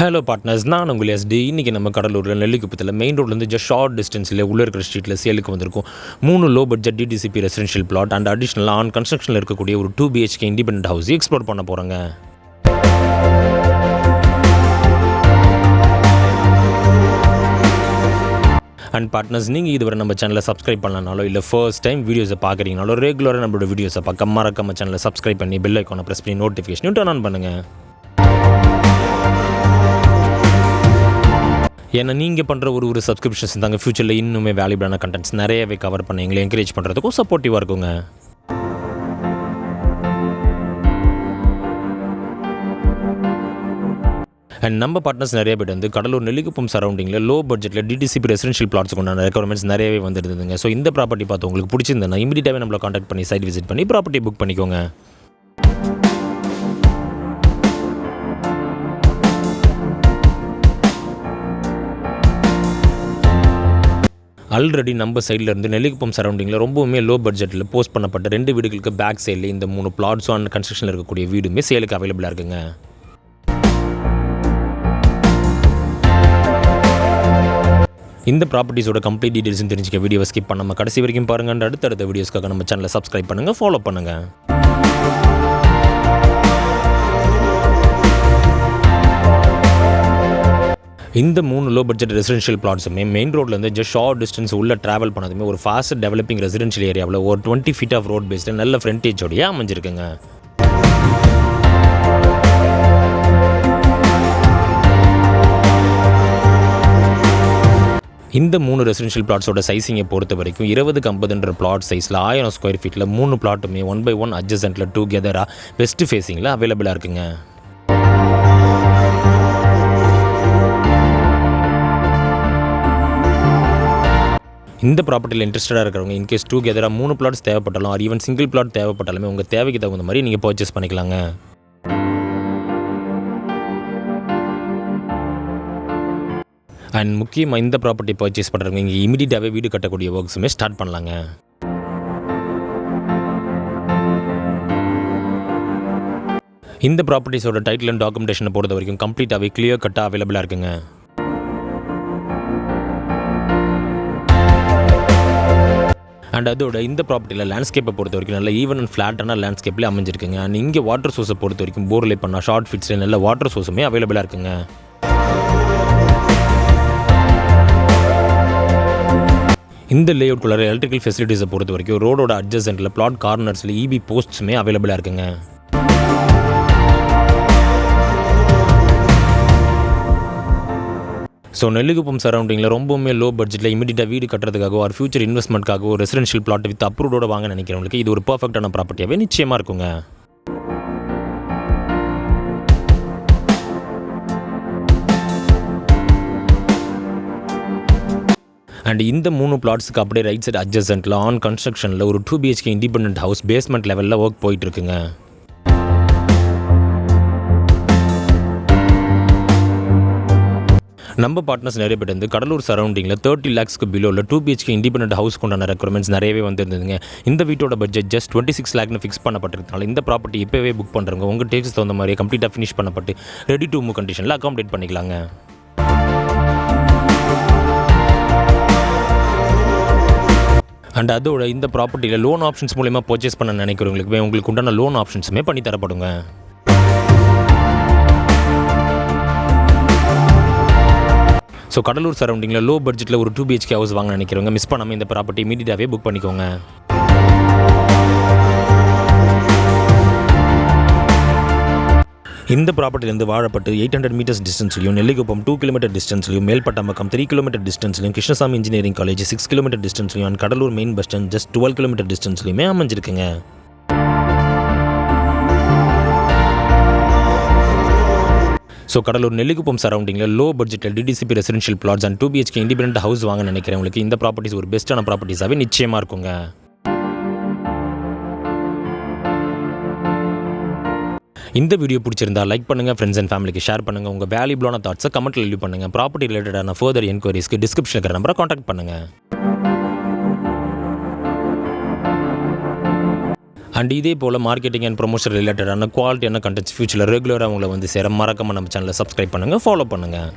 Hello partners, நான் உங்கள் ST. இன்றைக்கி நம்ம கடலூரில் நெல்லிக்குப்பத்தில் மெயின் ரோட்லேருந்து ஜஸ்ட் ஷார்ட் டிஸ்டன்ஸில் உள்ளே இருக்கிற ஸ்ட்ரீட்டில் சேலுக்கு வந்திருக்கும் 3 low budget DTCP residential plot and அடிஷ்னலாக ஆன் கன்ஸ்ட்ரக்ஷனில் இருக்கக்கூடிய ஒரு 2 BHK இண்டிபெண்டன்ட் ஹவுஸ் எக்ஸ்ப்ளோர் பண்ண போகிறாங்க. அண்ட் பார்ட்னர்ஸ், நீங்கள் இதுவரை நம்ம சேனலை சப்ஸ்கிரைப் பண்ணலனாலோ இல்லை ஃபர்ஸ்ட் டைம் வீடியோஸை பார்க்குறீங்கனாலோ ரெகுலராக நம்மளோட வீடியோஸை பார்க்க மறக்காம சேனலை சப்ஸ்கிரைப் பண்ணி பெல் ஐக்கானை ப்ரெஸ் பண்ணி நோட்டிஃபிகேஷன் டர்ன் ஆன் பண்ணுங்கள். ஏன்னா நீங்கள் பண்ணுற ஒரு சப்ஸ்கிரிப்ஷன்ஸ் தாங்க ஃப்யூச்சரில் இன்னுமே வேல்யூபிளான கண்டென்ட்ஸ் நிறையவே கவர் பண்ணி எங்களை என்கரேஜ் பண்ணுறதுக்கும் சப்போர்ட்டிவாக இருக்குங்க. அண்ட் நம்ம பார்ட்னர்ஸ் நிறைய பேர் வந்து கடலூர் நெல்லிக்குப்பம் சரௌண்டிங்கில் லோ பட்ஜெட்டில் டிடிசிபி ரெசிடென்ஷியல் பிளாட்ஸ் கொண்டான ரெக்குவயர்மெண்ட்ஸ் நிறையவே வந்துருந்துங்க. ஸோ இந்த ப்ராப்பர்ட்டி பார்த்து உங்களுக்கு பிடிச்சிருந்தேன்னா இமீடியட்டாகவே நம்மளை காண்டாக்ட் பண்ணி சைட் விசிட் பண்ணி ப்ராப்பர்ட்டி புக் பண்ணிக்கோங்க. ஆல்ரெடி நம்ம சைடில் இருந்து நெல்லிக்குப்பம் சரௌண்டிங்கில் ரொம்பவுமே லோ பட்ஜெட்டில் போஸ்ட் பண்ணப்பட்ட 2 வீடுகளுக்கு பேக் சைடில் இந்த 3 பிளாட்ஸும் அண்ட் கன்ஸ்ட்ரக்ஷனில் இருக்கக்கூடிய வீடுமே சேலுக்கு அவைலபிளாக இருக்குங்க. இந்த ப்ராப்பர்ட்டிஸோட கம்ப்ளீட் டீடைல்ஸும் தெரிஞ்சுக்க வீடியோவை ஸ்கிப் பண்ணாமல் கடைசி வரைக்கும் பாருங்கள். அண்ட் அடுத்தடுத்த வீடியோஸ்க்காக நம்ம சேனலை சப்ஸ்கிரைப் பண்ணுங்கள், ஃபாலோ பண்ணுங்கள். இந்த 3 லோ பட்ஜெட் ரெசிடென்ஷியல் பிளாட்ஸுமே மெயின் ரோட்லேருந்து ஜஸ்ட் ஷார்ட் டிஸ்டன்ஸ் உள்ள ட்ராவல் பண்ணதுமே ஒரு ஃபாஸ்ட் டெவலப்பிங் ரெசிடென்ஷியல் ஏரியாவில் ஒரு 20 feet ஆஃப் ரோட் பேஸில் நல்ல ஃப்ரண்டேஜோடையே அமைஞ்சிருக்குங்க. இந்த 3 ரெசிடென்ஷியல் பிளாட்ஸோட சைஸிங்கை பொறுத்த வரைக்கும் 20x50 பிளாட் சைஸில் 1000 ஸ்கொயர் ஃபீட்டில் 3 பிளாட்டுமே 1/1 அட்ஜசென்ட்டில் டுகெதராக வெஸ்ட் ஃபேஸிங்கில் அவைலபிளாக இருக்குங்க. இந்த ப்ராப்பர்ட்டியில் இன்ட்ரெஸ்டடாக இருக்கிறவங்க இன்கேஸ் டுகெதராக 3 பிளாட்ஸ் தேவைப்பட்டாலும் ஆர் ஈவன் சிங்கிள் பிளாட் தேவைப்பட்டாலுமே உங்கள் தேவைக்கு தகுந்த மாதிரி நீங்கள் பர்ச்சேஸ் பண்ணிக்கலாங்க. அண்ட் முக்கியமாக இந்த ப்ராப்பர்ட்டி பர்ச்சேஸ் பண்ணுறவங்க இங்கே இமீடியட்டாகவே வீடு கட்டக்கூடிய ஒர்க்ஸுமே ஸ்டார்ட் பண்ணலாங்க. இந்த ப்ராப்பர்ட்டிஸோட டைட்டில் அண்ட் டாக்குமெண்டேஷனை பொறுத்த வரைக்கும் கம்ப்ளீட்டாகவே கிளியர் கட்டாக அவைலபிளாக இருக்குங்க. அண்ட் அதோட இந்த ப்ராப்பர்ட்டியில் லேண்ட்ஸ்கேப்பை பொறுத்த வரைக்கும் நல்ல ஈவன் அண்ட் ஃப்ளாட்டான லேண்ட்ஸ்கேப்லேயே அமைஞ்சிருக்குங்க. அண்ட் இங்கே வாட்டர் சோர்ஸை பொறுத்த வரைக்கும் போர்லே பண்ணால் ஷார்ட் ஃபிட்ஸில் நல்ல வாட்டர் சோர்ஸுமே அவைலபிளாக இருக்குங்க. இந்த லேஅவுட்குள்ளார எலக்ட்ரிக்கல் ஃபெசிலிட்டிஸை பொறுத்த வரைக்கும் ரோடோட அட்ஜசென்ட்டில் பிளாட் கார்னர்ஸில் EB போஸ்ட்ஸுமே அவைலபிளாக இருக்குங்க. ஸோ நெல்லிக்குப்பம் சரௌண்டிங்கில் ரொம்பவுமே லோ பட்ஜெட்டில் இமீடியட்டாக வீடு கட்டுறதுக்காக ஒரு ஃபியூச்சர் இன்வெஸ்ட்மெண்ட்காக ஒரு ரெசிடென்ஷியல் பிளாட் வித் அப்ரூவோட வாங்க நினைக்கிறவங்களுக்கு இது ஒரு பர்ஃபெக்டான ப்ராப்பர்ட்டியாகவே நிச்சயமாக இருக்குங்க. அண்ட் இந்த 3 பிளாட்ஸுக்கு அப்படியே ரைட் சைட் அட்ஜசென்ட்டில் ஆன் கன்ஸ்ட்ரக்ஷனில் ஒரு 2 BHK இண்டிபெண்டன்ட் ஹவுஸ் பேஸ்மெண்ட் லெவலில் ஒர்க் போயிட்டுருக்குங்க. நம்ம பார்ட்னர்ஸ் நிறைய பேர் வந்து கடலூர் சரௌண்டிங்கில் 30 lakhsக்கு பிலோவில் 2 BHK இண்டிபெண்டன்ட் ஹவுஸ் கொண்டான ரெக்குவயர்மெண்ட்ஸ் நிறையவே வந்துருந்துங்க. இந்த வீட்டோட பட்ஜெட் ஜஸ்ட் 26 lakhனு ஃபிக்ஸ் பண்ணப்பட்டிருக்கனால இந்த ப்ராப்பர்ட்டி இப்போவே புக் பண்ணுறவங்க உங்கள் டேஸ்ட் தகுந்த மாதிரி கம்ப்ளீட்டாக finish Pannapattu ready to move கண்டிஷனில் அகாமடேட் பண்ணிக்கலாங்க. அண்ட் அதோட இந்த ப்ராப்பர்ட்டியில் லோன் ஆப்ஷன்ஸ் மூலமா பர்ச்சேஸ் பண்ண நினைக்கிறவங்களுக்கு உங்களுக்கு உண்டான லோன் ஆப்ஷன்ஸுமே பண்ணி தரப்படுங்க. ஸோ கடலூர் சரௌண்டிங்கில் லோ பட்ஜெட்டில் ஒரு 2 BHK ஹவுஸ் வாங்க நினைக்கிறவங்க மிஸ் பண்ணாமல் இந்த ப்ராப்பர்ட்டி இமீடியட்டாகவே புக் பண்ணிக்கோங்க. இந்த ப்ராப்பர்ட்டிலேருந்து வாழப்பட்டு 800 மீட்டர்ஸ் டிஸ்டன்ஸ்லையும், நெல்லிக்குப்பம் 2 கிலோமீட்டர் டிஸ்டன்ஸ்லையும், மேல்பட்டாம்பக்கம் 3 கிலோமீட்டர் டிஸ்டன்ஸ்லையும், கிருஷ்ணசாமி இன்ஜினியரிங் காலேஜ் 6 கிலோமீட்டர் டிஸ்டன்ஸ்லையும் and Cuddalore main bus stand just 12 kilometre டிஸ்டன்ஸ்லையுமே அமைஞ்சிருக்குங்க. ஸோ கடலூர் நெல்லிக்குப்பம் சரௌண்டிங்கில் லோ பட்ஜெட்டில் DTCP residential plots and 2 BHK independent house வாங்க நினைக்கிறவங்களுக்கு இந்த ப்ராப்பர்ட்டிஸ் ஒரு பெஸ்ட்டான ப்ராப்பர்ட்டிஸாகவே நிச்சயமாக இருக்குங்க. இந்த வீடியோ பிடிச்சிருந்தா லைக் பண்ணுங்கள், ஃப்ரெண்ட்ஸ் அண்ட் ஃபேமிலிக்கு ஷேர் பண்ணுங்கள், உங்கள் வேல்யூபிளான தாட்ஸை கமெண்ட்டில் லீவ் பண்ணுங்கள். ப்ராப்பர்ட்டி ரிலேட்டடான ஃபர்தர் என்கொயரிஸ்க்கு டிஸ்கிரிப்ஷனில் இருக்கிற நம்பரை காண்டாக்ட் பண்ணுங்கள். அண்ட் இதே போல் மார்க்கெட்டிங் அண்ட் ப்ரொமோஷன் ரிலேட்டடான குவாலிட்டியான கண்டென்ட்ஸ் ஃபியூச்சரில் ரெகுலராக அவங்கள வந்து சேர மறக்காமல் நம்ம சேனலை சப்ஸ்கிரைப் பண்ணுங்கள், ஃபாலோ பண்ணுங்கள்.